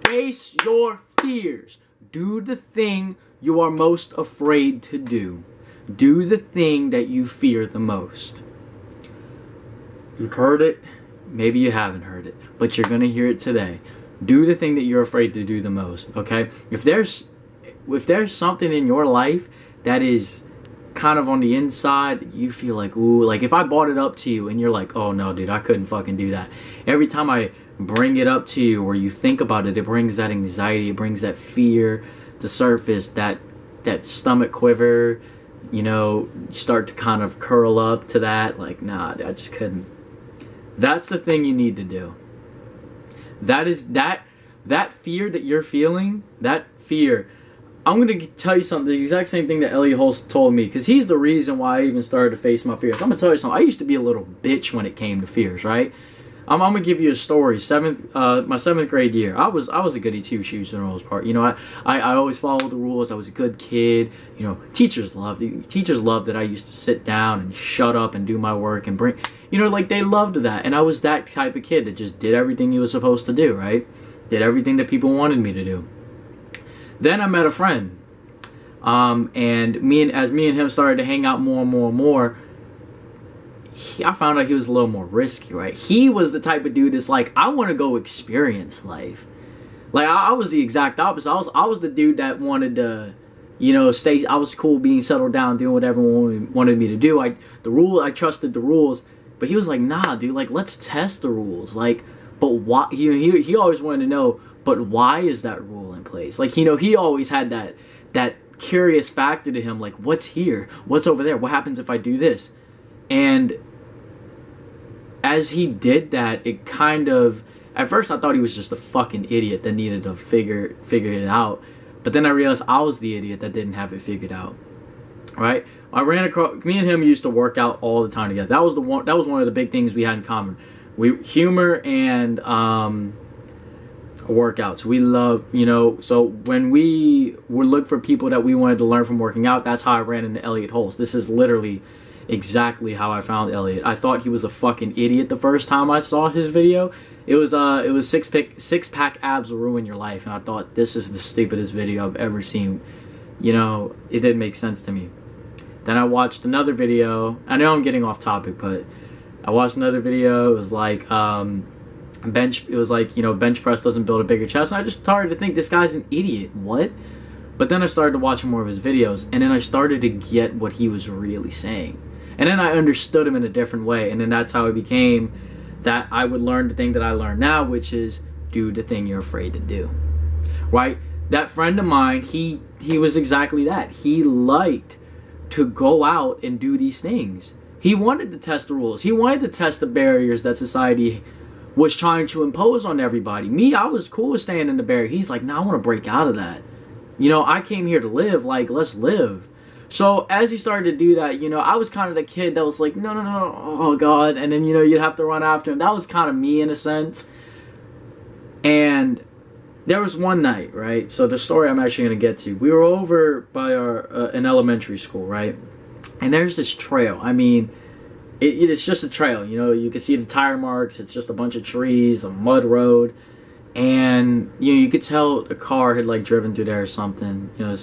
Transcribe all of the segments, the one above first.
Face your fears. Do the thing you are most afraid to do. Do the thing that you fear the most. You've heard it. Maybe you haven't heard it, but you're going to hear it today. Do the thing that you're afraid to do the most, okay? If there's something in your life that is kind of on the inside, you feel like, ooh, like if I brought it up to you and you're like, oh no, dude, I couldn't fucking do that. Every time I bring it up to you or you think about it, it brings that anxiety, it brings that fear to surface, that stomach quiver, you know, you start to kind of curl up to that, like, nah, I just couldn't. That's the thing you need to do. That is that fear that you're feeling, that fear. I'm going to tell you something, the exact same thing that Elliot Holst told me, because he's the reason why I even started to face my fears. I'm going to tell you something. I used to be a little bitch when it came to fears, right? I'm going to give you a story. My 7th grade year, I was a goody two-shoes for the most part. You know, I always followed the rules. I was a good kid. You know, teachers loved that I used to sit down and shut up and do my work and bring, you know, like they loved that. And I was that type of kid that just did everything you was supposed to do, right? Did everything that people wanted me to do. Then I met a friend, and as me and him started to hang out more and more and more, I found out he was a little more risky, right? He was the type of dude that's like, I want to go experience life. Like I was the exact opposite. I was the dude that wanted to, you know, stay. I was cool being settled down, doing whatever everyone wanted me to do. I trusted the rules, but he was like, nah, dude, like let's test the rules, like, but why? He always wanted to know. But why is that rule in place? Like, you know, he always had that curious factor to him. Like, what's here? What's over there? What happens if I do this? And as he did that, it kind of... At first, I thought he was just a fucking idiot that needed to figure it out. But then I realized I was the idiot that didn't have it figured out. Right? I ran across... Me and him used to work out all the time together. That was one of the big things we had in common. Humor and... workouts. We love, you know, so when we would look for people that we wanted to learn from working out, that's how I ran into Elliot Holst. This is literally exactly how I found Elliot. I thought he was a fucking idiot the first time I saw his video. It was six pack abs will ruin your life, and I thought this is the stupidest video I've ever seen. You know, it didn't make sense to me. Then I watched another video. I know I'm getting off topic, but I watched another video. It was like it was like, you know, bench press doesn't build a bigger chest, and I just started to think this guy's an idiot. What? But then I started to watch more of his videos, and then I started to get what he was really saying, and then I understood him in a different way, and then that's how it became that I would learn the thing that I learn now, which is do the thing you're afraid to do. Right? That friend of mine, he was exactly that. He liked to go out and do these things. He wanted to test the rules. He wanted to test the barriers that society was trying to impose on everybody. Me, I was cool with staying in the barrier. He's like, nah, I want to break out of that. You know, I came here to live. Like, let's live. So as he started to do that, you know, I was kind of the kid that was like, no, oh God. And then, you know, you'd have to run after him. That was kind of me in a sense. And there was one night, right? So the story I'm actually going to get to. We were over by an elementary school, right? And there's this trail. I mean, it's just a trail, you know, you can see the tire marks, it's just a bunch of trees, a mud road, and, you know, you could tell a car had, like, driven through there or something. You know,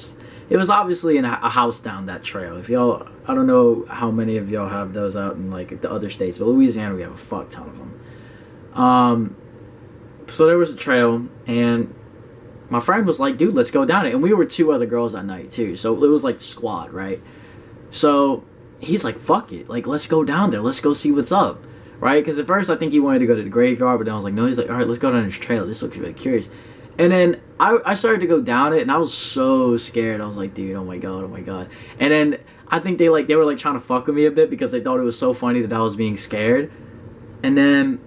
it was obviously in a house down that trail. If y'all, I don't know how many of y'all have those out in, like, the other states, but Louisiana, we have a fuck ton of them. So there was a trail, and my friend was like, dude, let's go down it, and we were 2 other girls that night, too, so it was, like, the squad, right? So he's like, fuck it, like, let's go down there, let's go see what's up, right? Because at first I think he wanted to go to the graveyard, but then I was like, no. He's like, all right, let's go down this trail, this looks really curious. And then I started to go down it, and I was so scared. I was like, dude, oh my god. And then I think they were like trying to fuck with me a bit because they thought it was so funny that I was being scared. And then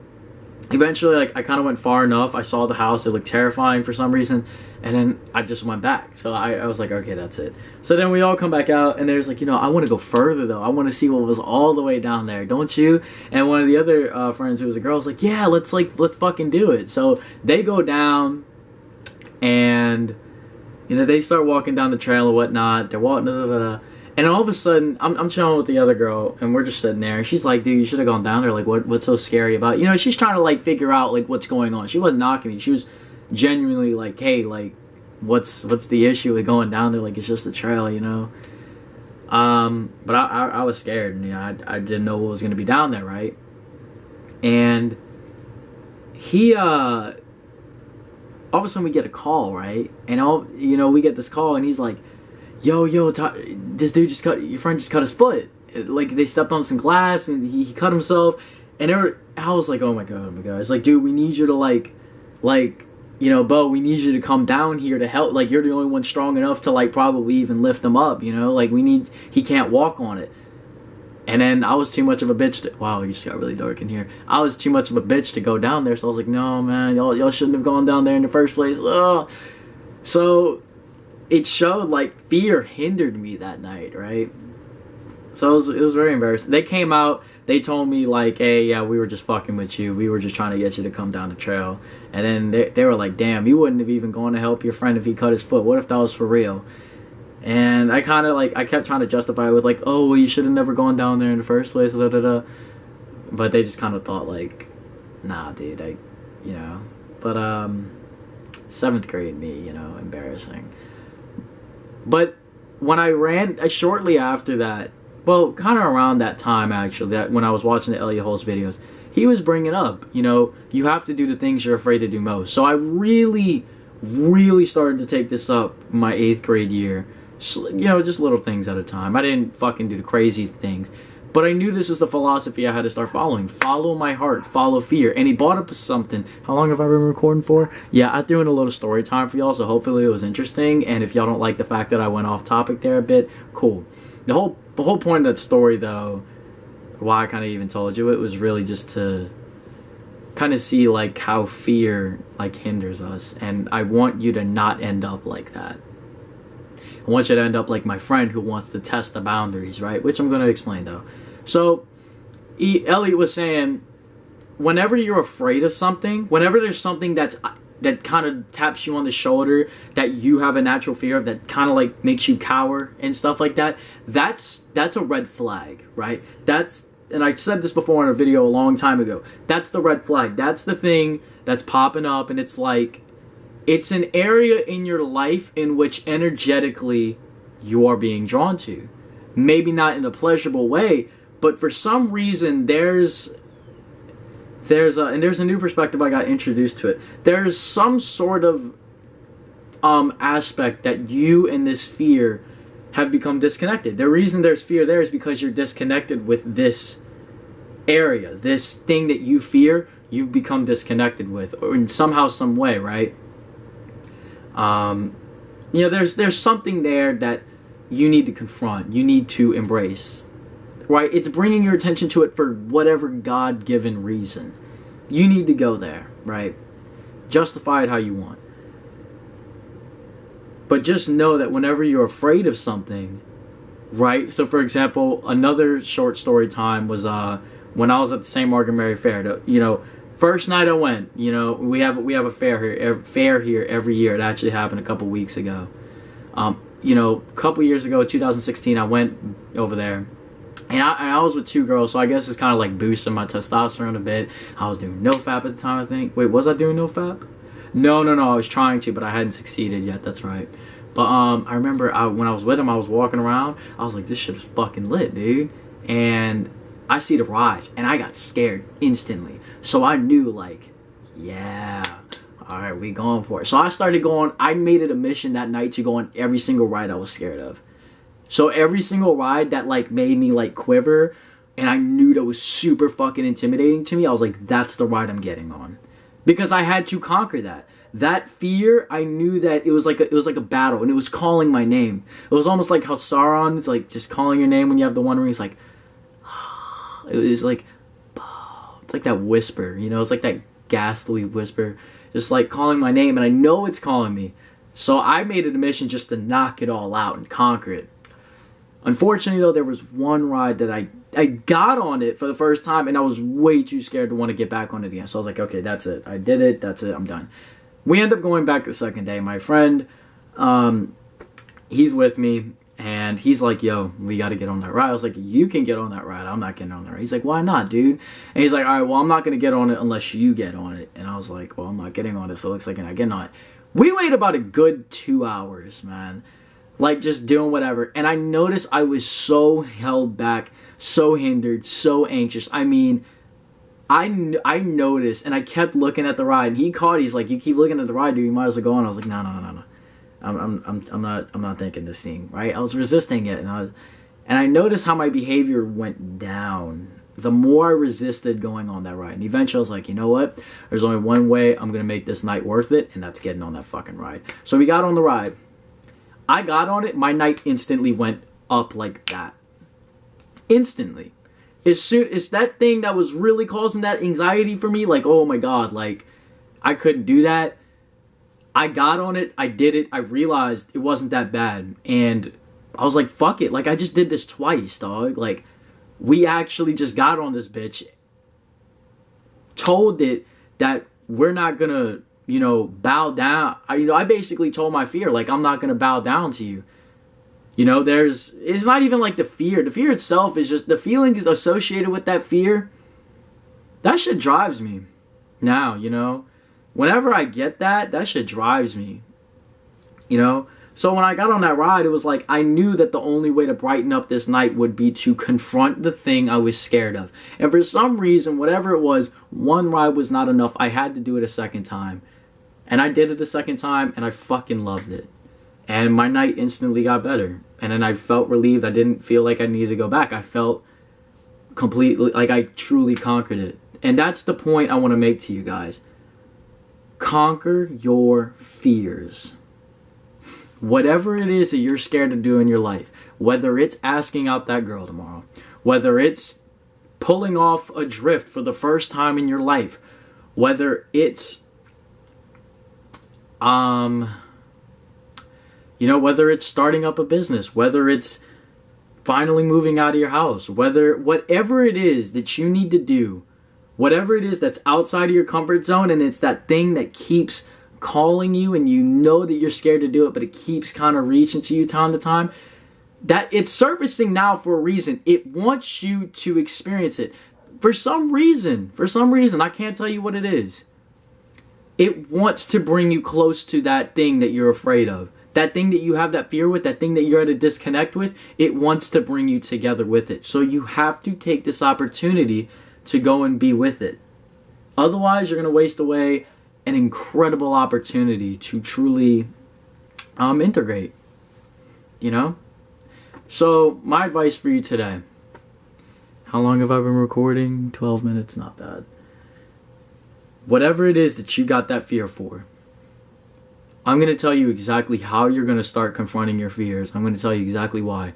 eventually, like, I kind of went far enough. I saw the house, it looked terrifying for some reason, and then I just went back. So I was like, okay, that's it. So then we all come back out, and there's like, you know, I want to go further though. I want to see what was all the way down there, don't you? And one of the other friends who was a girl was like, yeah, let's fucking do it. So they go down, and, you know, they start walking down the trail and whatnot. They're walking, and all of a sudden, I'm chilling with the other girl, and we're just sitting there, and she's like, dude, you should have gone down there. Like, what's so scary about it? You know, she's trying to, like, figure out, like, what's going on. She wasn't knocking me. She was genuinely like, hey, like, what's the issue with going down there? Like, it's just a trail, you know. But I was scared, and, you know, I didn't know what was gonna be down there, right? And he all of a sudden we get a call, right? And we get this call, and he's like, yo, this dude your friend just cut his foot. Like, they stepped on some glass, and he cut himself. And I was like, oh my god. It's like, dude, we need you to like, you know, Bo, we need you to come down here to help. Like, you're the only one strong enough to, like, probably even lift him up, you know? Like, he can't walk on it. And then I was too much of a bitch wow, you just got really dark in here. I was too much of a bitch to go down there, so I was like, no, man, y'all shouldn't have gone down there in the first place. Ugh. So, it showed, like, fear hindered me that night, right? So it was very embarrassing. They came out, they told me, like, hey, yeah, we were just fucking with you. We were just trying to get you to come down the trail. And then they were like, damn, you wouldn't have even gone to help your friend if he cut his foot. What if that was for real? And I kind of, like, I kept trying to justify it with, like, oh, well, you should have never gone down there in the first place, da da da. But they just kind of thought, like, nah, dude, you know. But, 7th grade me, you know, embarrassing. But when I ran, shortly after that, well, kind of around that time, actually, that when I was watching the Elliot Holmes videos, he was bringing up, you know, you have to do the things you're afraid to do most. So I really, really started to take this up my 8th grade year. You know, just little things at a time. I didn't fucking do the crazy things. But I knew this was the philosophy I had to start following. Follow my heart. Follow fear. And he brought up something. How long have I been recording for? Yeah, I threw in a little story time for y'all, so hopefully it was interesting. And if y'all don't like the fact that I went off topic there a bit, cool. The whole point of that story, though, why I kind of even told you, it was really just to kind of see, like, how fear, like, hinders us. And I want you to not end up like that. I want you to end up like my friend who wants to test the boundaries, right? Which I'm going to explain, though. So, Elliot was saying, whenever you're afraid of something, whenever there's something that kind of taps you on the shoulder, that you have a natural fear of, that kind of, like, makes you cower and stuff like that, that's a red flag, right? And I said this before in a video a long time ago, that's the red flag. That's the thing that's popping up, and it's like, it's an area in your life in which energetically you are being drawn to. Maybe not in a pleasurable way, but for some reason there's a new perspective I got introduced to it. There's some sort of aspect that you and this fear have become disconnected. The reason there's fear there is because you're disconnected with this area. This thing that you fear, you've become disconnected with, or in somehow, some way, right? You know, there's something there that you need to confront, you need to embrace, right? It's bringing your attention to it for whatever God-given reason. You need to go there, right? Justify it how you want. But just know that whenever you're afraid of something, right? So, for example, another short story time was when I was at the St. Margaret Mary Fair. You know, first night I went, you know, we have a fair here every year. It actually happened a couple weeks ago. You know, a couple years ago, 2016, I went over there. And I was with 2 girls, so I guess it's kind of like boosting my testosterone a bit. I was doing NoFap at the time, I think. Wait, was I doing NoFap? No, I was trying to, but I hadn't succeeded yet, that's right. But I remember when I was with him, I was walking around. I was like, this shit is fucking lit, dude. And I see the rise, and I got scared instantly. So I knew, like, yeah, all right, we going for it. So I started going. I made it a mission that night to go on every single ride I was scared of. So every single ride that, like, made me, like, quiver, and I knew that was super fucking intimidating to me, I was like, that's the ride I'm getting on. Because I had to conquer that. That fear, I knew that it was like a battle, and it was calling my name. It was almost like how Sauron is, like, just calling your name when you have the One Ring. It's like, it was like, it's like that whisper, you know? It's like that ghastly whisper, just, like, calling my name, and I know it's calling me. So I made it a mission just to knock it all out and conquer it. Unfortunately, though, there was one ride that I got on it for the first time, and I was way too scared to want to get back on it again. So I was like, okay, that's it. I did it. That's it. I'm done. We end up going back the second day. My friend, he's with me, And he's like, yo, we got to get on that ride. I was like, you can get on that ride. I'm not getting on that ride. He's like, why not, dude? And he's like, all right, well, I'm not going to get on it unless you get on it. And I was like, well, I'm not getting on it, so it looks like you're not getting on it. We waited about a good 2 hours, man. Like, just doing whatever. And I noticed I was so held back, so hindered, so anxious. I mean, I noticed, and I kept looking at the ride. And he caught it. He's like, you keep looking at the ride, dude. You might as well go on. I was like, no. I'm not thinking this thing, right? I was resisting it, and I noticed how my behavior went down the more I resisted going on that ride. And eventually I was like, you know what? There's only one way I'm going to make this night worth it, and that's getting on that fucking ride. So we got on the ride. I got on it. My night instantly went up like that. Instantly. It's that thing that was really causing that anxiety for me. Like, oh my God, like, I couldn't do that. I got on it. I did it. I realized it wasn't that bad. And I was like, fuck it. Like, I just did this twice, dog. Like, we actually just got on this bitch, told it that we're not gonna, bow down. I basically told my fear, like, I'm not gonna bow down to you. It's not even like the fear. The fear itself is just the feelings associated with that fear. That shit drives me now, Whenever I get that shit drives me, So when I got on that ride, it was like I knew that the only way to brighten up this night would be to confront the thing I was scared of. And for some reason, whatever it was, one ride was not enough. I had to do it a second time. And I did it a second time, and I fucking loved it. And my night instantly got better. And then I felt relieved. I didn't feel like I needed to go back. I felt completely like I truly conquered it. And that's the point I want to make to you guys. Conquer your fears. Whatever it is that you're scared to do in your life, whether it's asking out that girl tomorrow, whether it's pulling off a drift for the first time in your life, whether it's whether it's starting up a business, whether it's finally moving out of your house, whatever it is that you need to do, whatever it is that's outside of your comfort zone, and it's that thing that keeps calling you and you know that you're scared to do it, but it keeps kind of reaching to you time to time, that it's surfacing now for a reason. It wants you to experience it. For some reason, I can't tell you what it is. It wants to bring you close to that thing that you're afraid of. That thing that you have that fear with, that thing that you're at a disconnect with, it wants to bring you together with it. So you have to take this opportunity to go and be with it. Otherwise, you're going to waste away an incredible opportunity to truly integrate. So my advice for you today. How long have I been recording? 12 minutes, not bad. Whatever it is that you got that fear for, I'm going to tell you exactly how you're going to start confronting your fears. I'm going to tell you exactly why.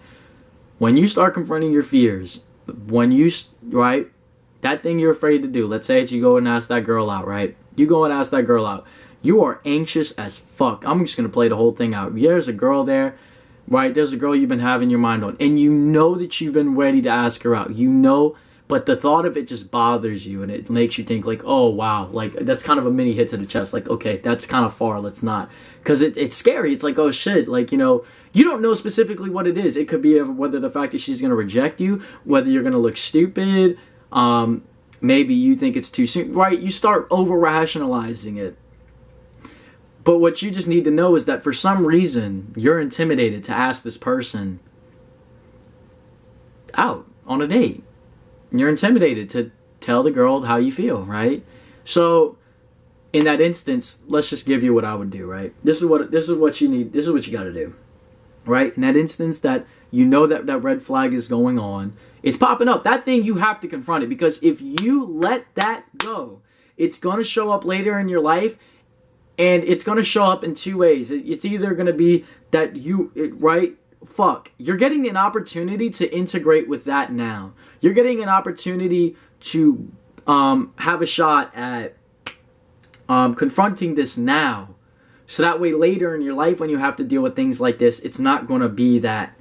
When you start confronting your fears, that thing you're afraid to do, let's say it's you go and ask that girl out, right? You go and ask that girl out. You are anxious as fuck. I'm just going to play the whole thing out. There's a girl there, right? There's a girl you've been having your mind on. And you know that you've been ready to ask her out. But the thought of it just bothers you. And it makes you think like, oh, wow. Like, that's kind of a mini hit to the chest. Like, okay, that's kind of far. Let's not. Because it's scary. It's like, oh, shit. Like, you don't know specifically what it is. It could be whether the fact that she's going to reject you, whether you're going to look stupid, maybe you think it's too soon, right? You start over-rationalizing it. But what you just need to know is that for some reason, you're intimidated to ask this person out on a date. You're intimidated to tell the girl how you feel, right? So, in that instance, let's just give you what I would do, right? This is what you need. This is what you got to do, right? In that instance that you know that red flag is going on, it's popping up. That thing, you have to confront it, because if you let that go, it's going to show up later in your life, and it's going to show up in two ways. It's either going to be that you're getting an opportunity to integrate with that now. You're getting an opportunity to have a shot at confronting this now. So that way later in your life when you have to deal with things like this, it's not going to be that.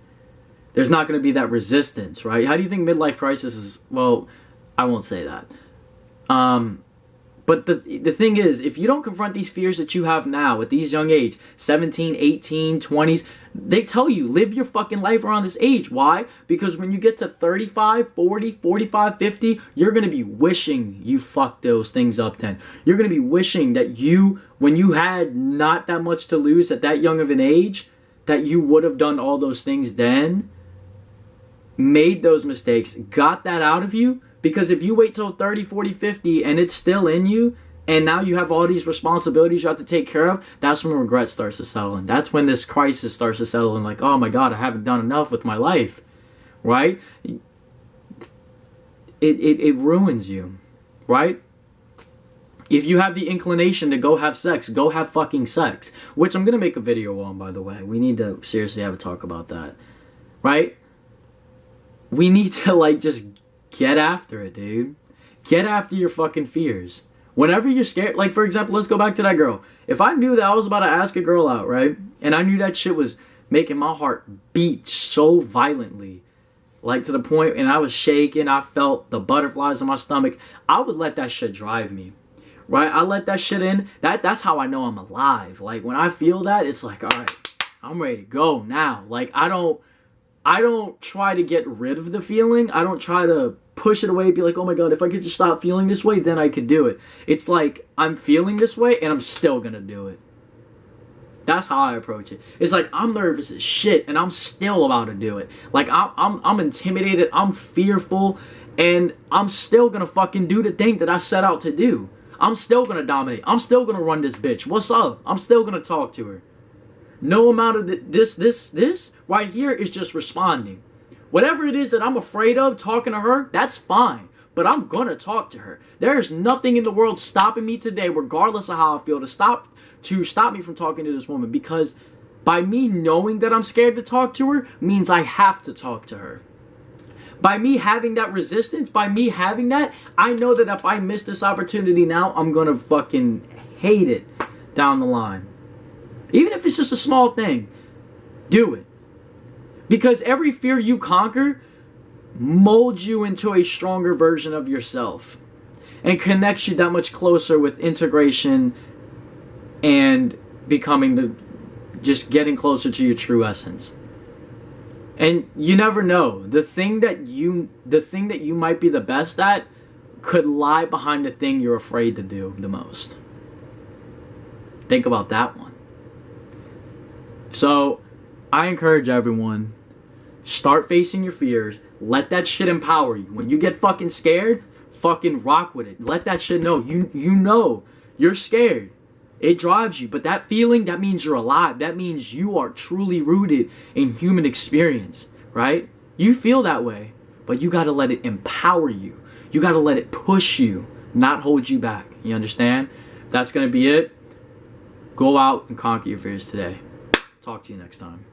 There's not going to be that resistance, right? How do you think midlife crisis is? Well, I won't say that. But the thing is, if you don't confront these fears that you have now at these young age, 17, 18, 20s, they tell you, live your fucking life around this age. Why? Because when you get to 35, 40, 45, 50, you're going to be wishing you fucked those things up then. You're going to be wishing that you, when you had not that much to lose at that young of an age, that you would have done all those things then, made those mistakes, got that out of you. Because if you wait till 30, 40, 50 and it's still in you, and now you have all these responsibilities you have to take care of, that's when regret starts to settle in. That's when this crisis starts to settle in, like, oh my God, I haven't done enough with my life, right? It ruins you, right? If you have the inclination to go have sex, go have fucking sex. Which I'm going to make a video on, by the way. We need to seriously have a talk about that, right? We need to, like, just get after it, dude. Get after your fucking fears. Whenever you're scared, like, for example, let's go back to that girl. If I knew that I was about to ask a girl out, right? And I knew that shit was making my heart beat so violently, like to the point, and I was shaking, I felt the butterflies in my stomach, I would let that shit drive me, right? I let that shit in. That's how I know I'm alive. Like, when I feel that, it's like, all right, I'm ready to go now. Like, I don't try to get rid of the feeling. I don't try to push it away, be like, oh my God, if I could just stop feeling this way, then I could do it. It's like, I'm feeling this way and I'm still gonna do it. That's how I approach it. It's like, I'm nervous as shit and I'm still about to do it. Like, I'm intimidated, I'm fearful, and I'm still gonna fucking do the thing that I set out to do. I'm still gonna dominate. I'm still gonna run this bitch. What's up? I'm still gonna talk to her. No amount of this right here is just responding. Whatever it is that I'm afraid of talking to her, that's fine. But I'm gonna talk to her. There is nothing in the world stopping me today, regardless of how I feel, to stop me from talking to this woman. Because by me knowing that I'm scared to talk to her means I have to talk to her. By me having that resistance, by me having that, I know that if I miss this opportunity now, I'm gonna fucking hate it down the line. Even if it's just a small thing, do it. Because every fear you conquer molds you into a stronger version of yourself and connects you that much closer with integration and just getting closer to your true essence. And you never know. The thing that you might be the best at could lie behind the thing you're afraid to do the most. Think about that one. So, I encourage everyone, start facing your fears. Let that shit empower you. When you get fucking scared, fucking rock with it. Let that shit know. You know you're scared. It drives you. But that feeling, that means you're alive. That means you are truly rooted in human experience, right? You feel that way, but you got to let it empower you. You got to let it push you, not hold you back. You understand? That's going to be it. Go out and conquer your fears today. Talk to you next time.